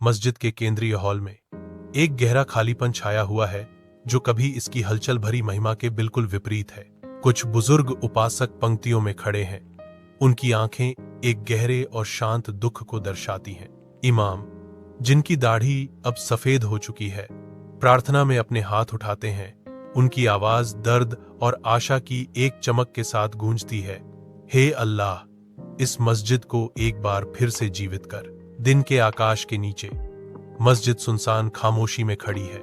मस्जिद के केंद्रीय हॉल में एक गहरा खालीपन छाया हुआ है जो कभी इसकी हलचल भरी महिमा के बिल्कुल विपरीत है। कुछ बुजुर्ग उपासक पंक्तियों में खड़े हैं। उनकी आंखें एक गहरे और शांत दुख को दर्शाती हैं। इमाम, जिनकी दाढ़ी अब सफेद हो चुकी है, प्रार्थना में अपने हाथ उठाते हैं। उनकी आवाज दर्द और आशा की एक चमक के साथ गूंजती है। हे अल्लाह, इस मस्जिद को एक बार फिर से जीवित कर। दिन के आकाश के नीचे मस्जिद सुनसान खामोशी में खड़ी है।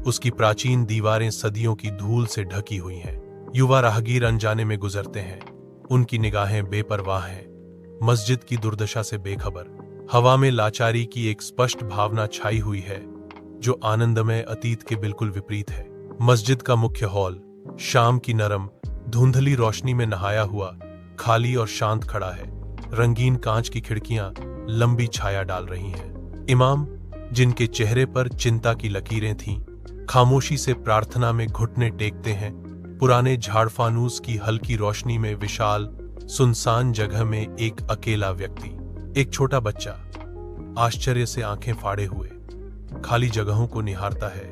उसकी प्राचीन दीवारें सदियों की धूल से ढकी हुई हैं। युवा राहगीर अनजाने में गुजरते हैं। उनकी निगाहें बेपरवाह हैं, मस्जिद की दुर्दशा से बेखबर। हवा में लाचारी की एक स्पष्ट भावना छाई हुई है जो आनंदमय अतीत के बिल्कुल विपरीत है। मस्जिद का मुख्य हॉल शाम की नरम धुंधली रोशनी में नहाया हुआ खाली और शांत खड़ा है। रंगीन कांच की खिड़कियां लंबी छाया डाल रही हैं। इमाम, जिनके चेहरे पर चिंता की लकीरें थीं, खामोशी से प्रार्थना में घुटने टेकते हैं। पुराने झाड़फानूस की हल्की रोशनी में विशाल सुनसान जगह में एक अकेला व्यक्ति, एक छोटा बच्चा, आश्चर्य से आंखें फाड़े हुए खाली जगहों को निहारता है।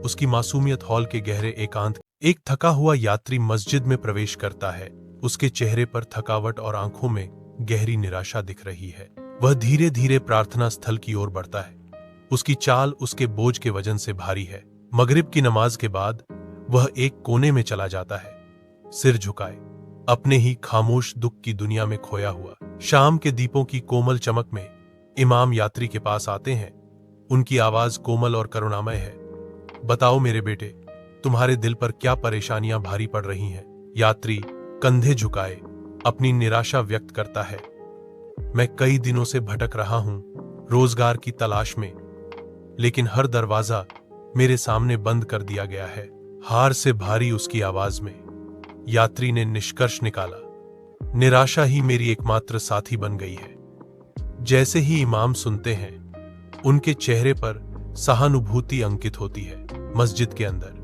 उसकी मासूमियत हॉल के गहरे एकांत। एक थका हुआ यात्री मस्जिद में प्रवेश करता है। उसके चेहरे पर थकावट और आंखों में गहरी निराशा दिख रही है। वह धीरे धीरे प्रार्थना स्थल की ओर बढ़ता है। उसकी चाल उसके बोझ के वजन से भारी है। मगरिब की नमाज के बाद वह एक कोने में चला जाता है, सिर झुकाए, अपने ही खामोश दुख की दुनिया में खोया हुआ। शाम के दीपों की कोमल चमक में इमाम यात्री के पास आते हैं। उनकी आवाज कोमल और करुणामय है। बताओ मेरे बेटे, तुम्हारे दिल पर क्या परेशानियां भारी पड़ रही हैं? यात्री कंधे झुकाए अपनी निराशा व्यक्त करता है। मैं कई दिनों से भटक रहा हूं, रोजगार की तलाश में, लेकिन हर दरवाजा मेरे सामने बंद कर दिया गया है। हार से भारी उसकी आवाज में यात्री ने निष्कर्ष निकाला, निराशा ही मेरी एकमात्र साथी बन गई है। जैसे ही इमाम सुनते हैं, उनके चेहरे पर सहानुभूति अंकित होती है। मस्जिद के अंदर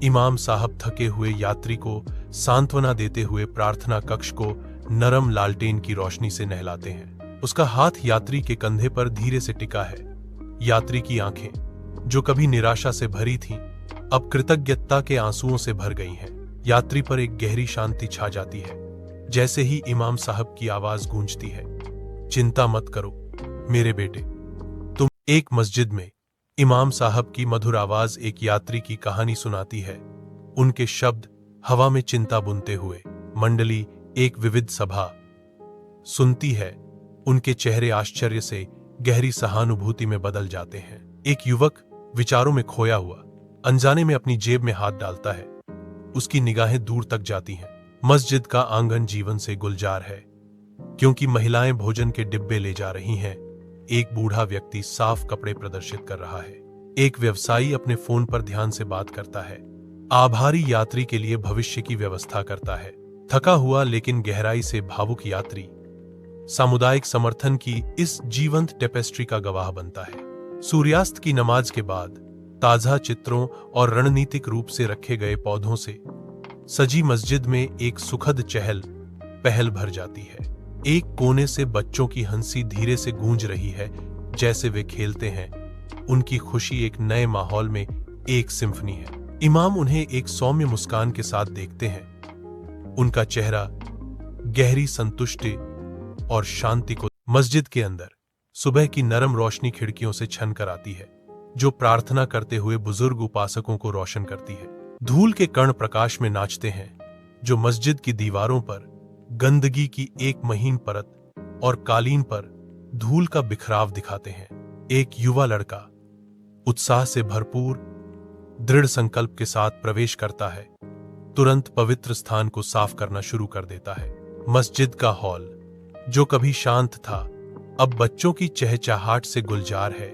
इमाम साहब थके हुए यात्री को सांत्वना देते हुए प्रार्थना कक्ष को नरम लालटेन की रोशनी से नहलाते हैं। उसका हाथ यात्री के कंधे पर धीरे से टिका है। यात्री की आंखें, जो कभी निराशा से भरी थीं, अब कृतज्ञता के आंसुओं से भर गई हैं। यात्री पर एक गहरी शांति छा जाती है। जैसे ही इमाम साहब की आवाज गूंजती है, चिंता मत करो मेरे बेटे, तुम। एक मस्जिद में इमाम साहब की मधुर आवाज एक यात्री की कहानी सुनाती है। उनके शब्द हवा में चिंता बुनते हुए। मंडली एक विविध सभा सुनती है। उनके चेहरे आश्चर्य से गहरी सहानुभूति में बदल जाते हैं। एक युवक विचारों में खोया हुआ अनजाने में अपनी जेब में हाथ डालता है। उसकी निगाहें दूर तक जाती हैं। मस्जिद का आंगन जीवन से गुलजार है, क्योंकि महिलाएं भोजन के डिब्बे ले जा रही हैं। एक बूढ़ा व्यक्ति साफ कपड़े प्रदर्शित कर रहा है। एक व्यवसायी अपने फोन पर ध्यान से बात करता है। आभारी यात्री के लिए भविष्य की व्यवस्था करता है। थका हुआ लेकिन गहराई से भावुक यात्री सामुदायिक समर्थन की इस जीवंत टेपेस्ट्री का गवाह बनता है। सूर्यास्त की नमाज के बाद ताजा चित्रों और रणनीतिक रूप से रखे गए पौधों से सजी मस्जिद में एक सुखद चहल पहल भर जाती है। एक कोने से बच्चों की हंसी धीरे से गूंज रही है, जैसे वे खेलते हैं। उनकी खुशी एक नए माहौल में एक सिम्फनी है। इमाम उन्हें एक सौम्य मुस्कान के साथ देखते हैं। उनका चेहरा गहरी संतुष्टि और शांति को। मस्जिद के अंदर सुबह की नरम रोशनी खिड़कियों से छन कर आती है, जो प्रार्थना करते हुए बुजुर्ग उपासकों को रोशन करती है। धूल के कण प्रकाश में नाचते हैं, जो मस्जिद की दीवारों पर गंदगी की एक महीन परत और कालीन पर धूल का बिखराव दिखाते हैं। एक युवा लड़का उत्साह से भरपूर दृढ़ संकल्प के साथ प्रवेश करता है। तुरंत पवित्र स्थान को साफ करना शुरू कर देता है। मस्जिद का हॉल, जो कभी शांत था, अब बच्चों की चहचहाहट से गुलजार है।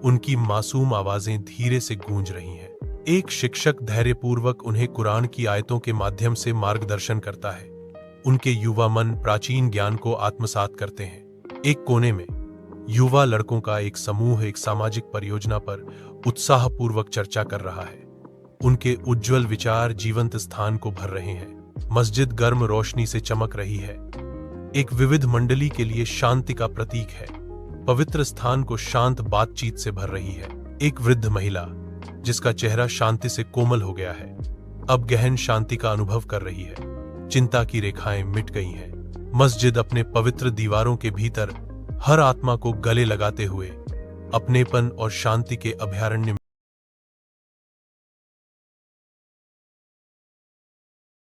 उनकी मासूम आवाजें धीरे से गूंज रही हैं। एक शिक्षक धैर्यपूर्वक उन्हें कुरान की आयतों के माध्यम से मार्गदर्शन करता है। उनके युवा मन प्राचीन ज्ञान को आत्मसात करते हैं। एक कोने में युवा लड़कों का एक समूह एक सामाजिक परियोजना पर उत्साहपूर्वक चर्चा कर रहा है। उनके उज्जवल विचार जीवंत स्थान को भर रहे हैं। मस्जिद गर्म रोशनी से चमक रही है, एक विविध मंडली के लिए शांति का प्रतीक है। पवित्र स्थान को शांत बातचीत से भर रही है। एक वृद्ध महिला जिसका चेहरा शांति से कोमल हो गया है, अब गहन शांति का अनुभव कर रही है। चिंता की रेखाएं मिट गई हैं। मस्जिद अपने पवित्र दीवारों के भीतर हर आत्मा को गले लगाते हुए अपनेपन और शांति के अभयारण्य